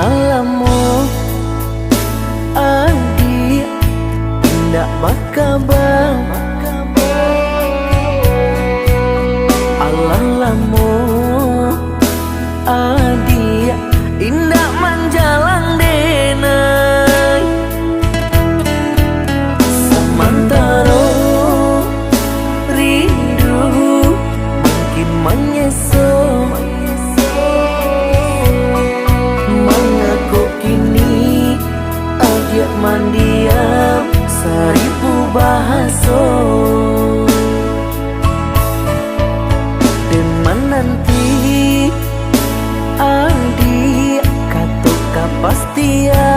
Alalamu adik tidak bakabang. Alalamu adik indak manjalang denai. Samantara rindu makin menyeso, mengaku kini adik mandiam seribu bahaso. Dan menanti adik katuk kepastian.